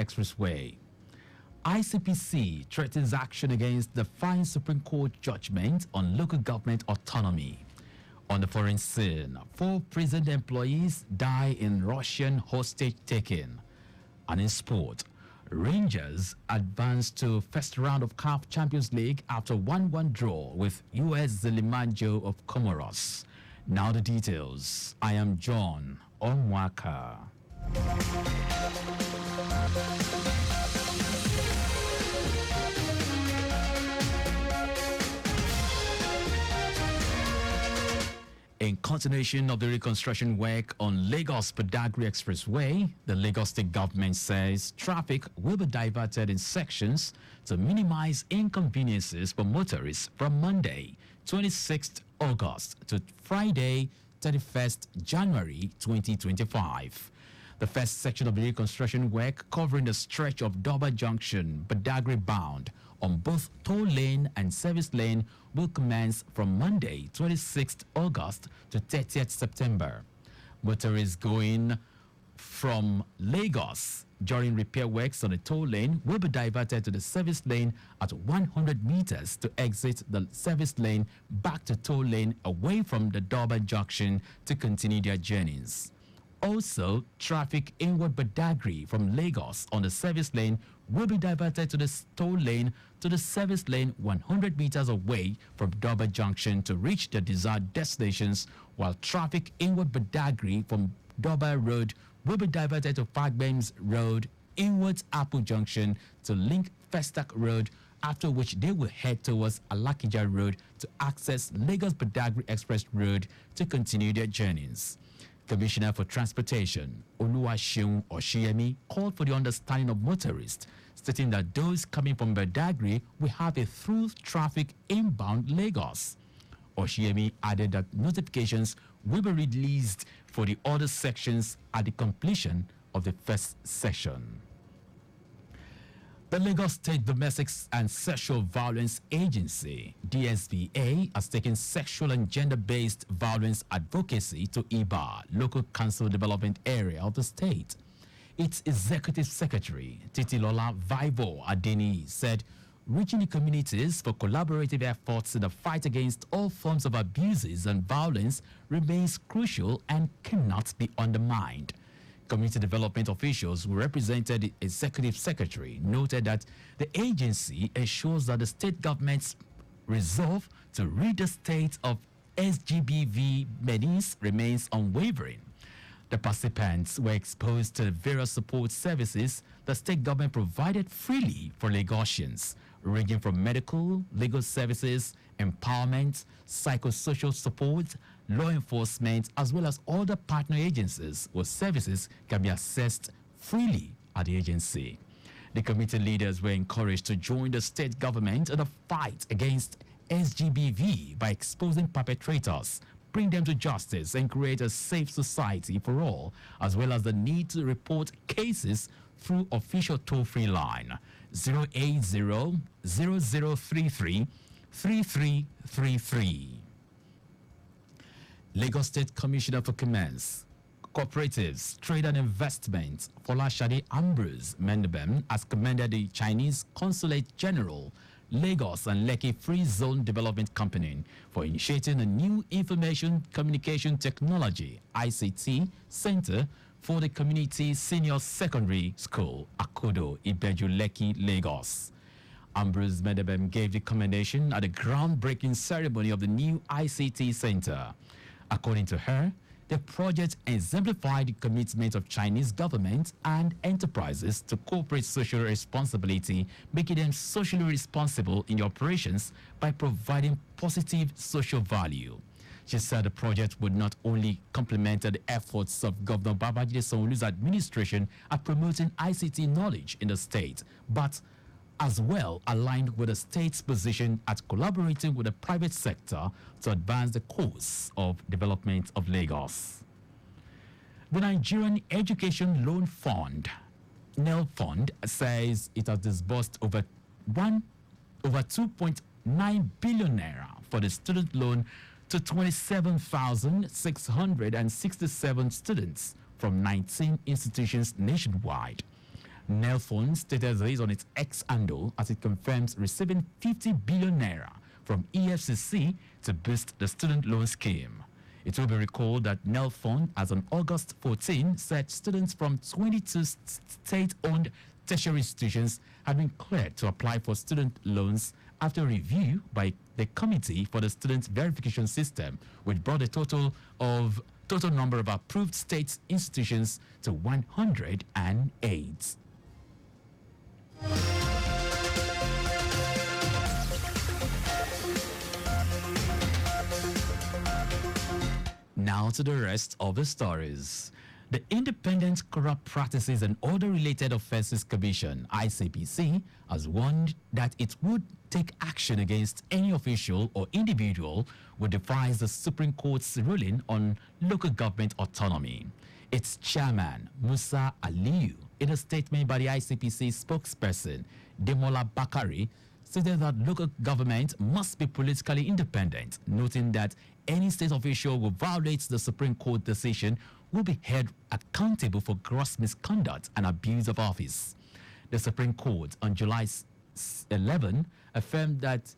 Expressway. ICPC threatens action against the fine Supreme Court judgment on local government autonomy. On the foreign scene, 4 prison employees die in Russian hostage taking. And in sport, Rangers advance to first round of CAF Champions League after 1-1 draw with US Zilimanjo of Comoros. Now the details. I am John Omoaka. In continuation of the reconstruction work on Lagos-Badagry Expressway, the Lagos State government says traffic will be diverted in sections to minimize inconveniences for motorists from Monday, 26th August to Friday, 31st January 2025. The first section of the reconstruction work covering the stretch of Doba Junction, Badagry bound, on both toll lane and service lane will commence from Monday, 26th August to 30th September. Motorists going from Lagos during repair works on the toll lane will be diverted to the service lane at 100 meters to exit the service lane back to toll lane away from the Doba Junction to continue their journeys. Also, traffic inward Badagry from Lagos on the service lane will be diverted to the toll lane to the service lane 100 meters away from Doba Junction to reach the desired destinations, while traffic inward Badagry from Doba Road will be diverted to Fagbems Road, inwards Apple Junction to link Festac Road, after which they will head towards Alakija Road to access Lagos-Badagry Express Road to continue their journeys. Commissioner for Transportation, Oluwaseun Oshiemi, called for the understanding of motorists, stating that those coming from Badagry will have a through traffic inbound Lagos. Oshiemi added that notifications will be released for the other sections at the completion of the first section. The Lagos State Domestic and Sexual Violence Agency, DSVA, has taken sexual and gender-based violence advocacy to Iba, local council development area of the state. Its executive secretary, Titilola Vivo Adeni, said reaching the communities for collaborative efforts in the fight against all forms of abuses and violence remains crucial and cannot be undermined. Community development officials who represented the executive secretary noted that the agency ensures that the state government's resolve to rid the state of SGBV menace remains unwavering. The participants were exposed to the various support services the state government provided freely for Lagosians, ranging from medical, legal services, empowerment, psychosocial support, law enforcement, as well as other partner agencies whose services can be accessed freely at the agency. The committee leaders were encouraged to join the state government in the fight against SGBV by exposing perpetrators, bring them to justice, and create a safe society for all, as well as the need to report cases through official toll-free line 080-0033-3333. Lagos State Commissioner for Commerce, Cooperatives, Trade and Investment, Folashade Ambrose Mendebem, has commended the Chinese Consulate General, Lagos and Lekki Free Zone Development Company for initiating a new Information Communication Technology (ICT) Center for the Community Senior Secondary School, Akodo, Ibeju, Lekki, Lagos. Ambrose Mendebem gave the commendation at the groundbreaking ceremony of the new ICT Center. According to her, the project exemplified the commitment of Chinese government and enterprises to corporate social responsibility, making them socially responsible in their operations by providing positive social value. She said the project would not only complement the efforts of Governor Babajide Sanwo-Olu's administration at promoting ICT knowledge in the state, but as well aligned with the state's position at collaborating with the private sector to advance the course of development of Lagos. The Nigerian Education Loan Fund, NEL Fund, says it has disbursed over 2.9 billion naira for the student loan to 27,667 students from 19 institutions nationwide. Nelfon stated this on its X handle as it confirms receiving 50 billion naira from EFCC to boost the student loan scheme. It will be recalled that Nelfon, as on August 14, said students from 22 state-owned tertiary institutions had been cleared to apply for student loans after review by the Committee for the Student Verification System, which brought the total number of approved state institutions to 108. Now to the rest of the stories. The Independent Corrupt Practices and Other Related Offences Commission, ICPC, has warned that it would take action against any official or individual who defies the Supreme Court's ruling on local government autonomy. Its chairman, Musa Aliyu, in a statement by the ICPC spokesperson, Demola Bakari, stated that local government must be politically independent, noting that any state official who violates the Supreme Court decision will be held accountable for gross misconduct and abuse of office. The Supreme Court on July 11 affirmed that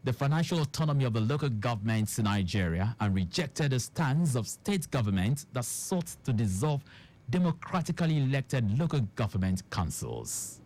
the financial autonomy of the local governments in Nigeria and rejected the stance of state government that sought to dissolve democratically elected local government councils.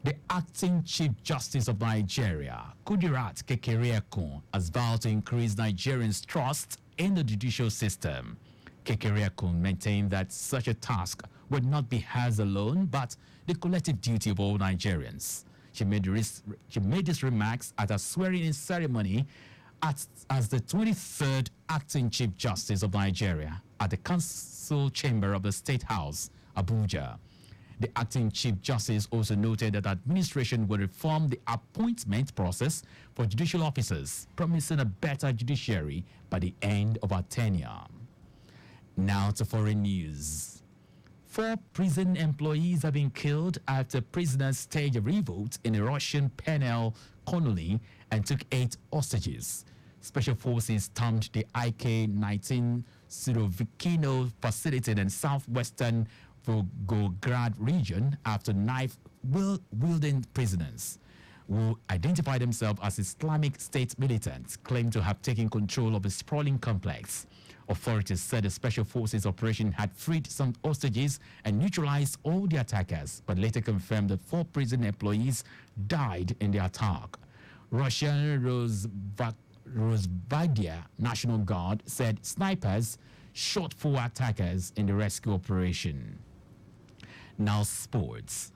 The acting Chief Justice of Nigeria, Kudirat Kekereekun, has vowed to increase Nigerians' trust in the judicial system. Kekereekun maintained that such a task would not be hers alone, but the collective duty of all Nigerians. She made these remarks at a swearing-in ceremony as the 23rd acting Chief Justice of Nigeria at the Council Chamber of the State House, Abuja. The acting Chief Justice also noted that administration will reform the appointment process for judicial officers, promising a better judiciary by the end of our tenure. Now to foreign news. 4 prison employees have been killed after prisoners staged a revolt in a Russian penal colony and took 8 hostages. Special forces stormed the IK-19 Surovikino facility in southwestern Volgograd region after knife-wielding prisoners who identified themselves as Islamic State militants claimed to have taken control of a sprawling complex. Authorities said the special forces operation had freed some hostages and neutralized all the attackers, but later confirmed that 4 prison employees died in the attack. Russian Rosvadia National Guard said snipers shot 4 attackers in the rescue operation. Now sports.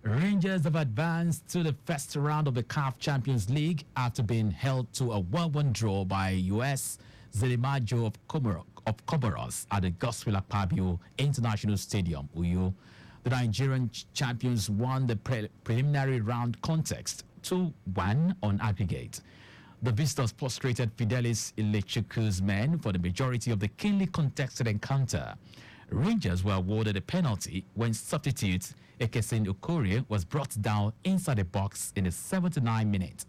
Rangers have advanced to the first round of the CAF Champions League after being held to a 1-1 draw by US Zelimajo of Comoros at the Godswill Akpabio International Stadium, Uyo. The Nigerian champions won the preliminary round contest 2-1 on aggregate. The visitors frustrated Fidelis Ilechukwu's men for the majority of the keenly contested encounter. Rangers were awarded a penalty when substitute Ekesin Okorie was brought down inside the box in the 79th minute.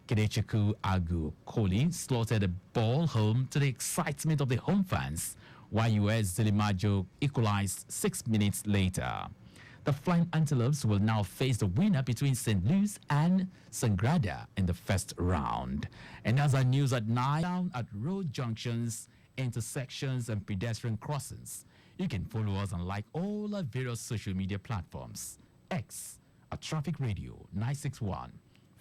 Kedechukwu Agu Koli slaughtered the ball home to the excitement of the home fans, while US Zelimajo equalized 6 minutes later. The Flying Antelopes will now face the winner between St. Louis and Sangrada in the first round. And as our news at 9, down at road junctions, intersections, and pedestrian crossings. You can follow us and like all our various social media platforms. X at Traffic Radio 961.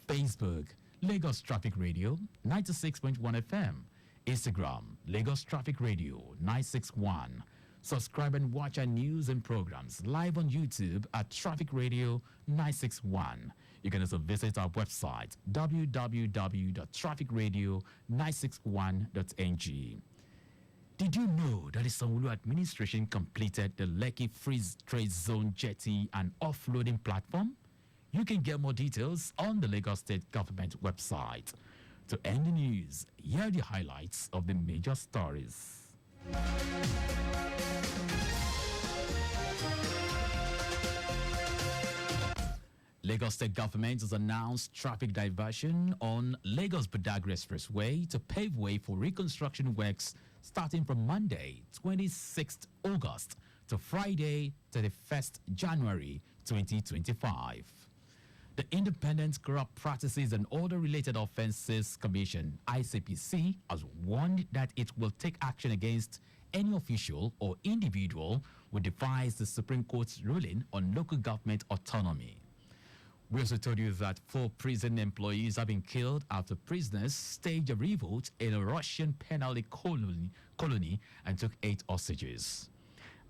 Facebook, Lagos Traffic Radio 96.1 FM. Instagram, Lagos Traffic Radio 961. Subscribe and watch our news and programs live on YouTube at Traffic Radio 961. You can also visit our website, www.trafficradio961.ng. Did you know that the Sanwo-Olu administration completed the Lekki Free Trade Zone jetty and offloading platform? You can get more details on the Lagos State Government website. To end the news, here are the highlights of the major stories. Lagos State Government has announced traffic diversion on Lagos-Badagry Expressway to pave way for reconstruction works starting from Monday, 26th August to to Friday, 31st January 2025. The Independent Corrupt Practices and Other Related Offences Commission, ICPC, has warned that it will take action against any official or individual who defies the Supreme Court's ruling on local government autonomy. We also told you that 4 prison employees have been killed after prisoners staged a revolt in a Russian penal colony and took 8 hostages.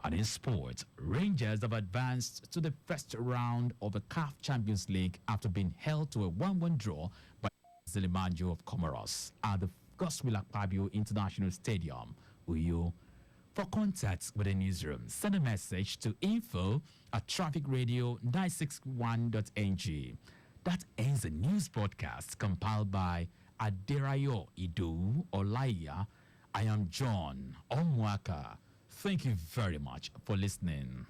And in sport, Rangers have advanced to the first round of the CAF Champions League after being held to a 1-1 draw by Zilimanjo of Comoros at the Godswill Akpabio International Stadium, Uyo. For contacts with the newsroom, send a message to info@trafficradio961.ng. That ends the news broadcast compiled by Aderayo Idu Olaiya. I am John Omoaka. Thank you very much for listening.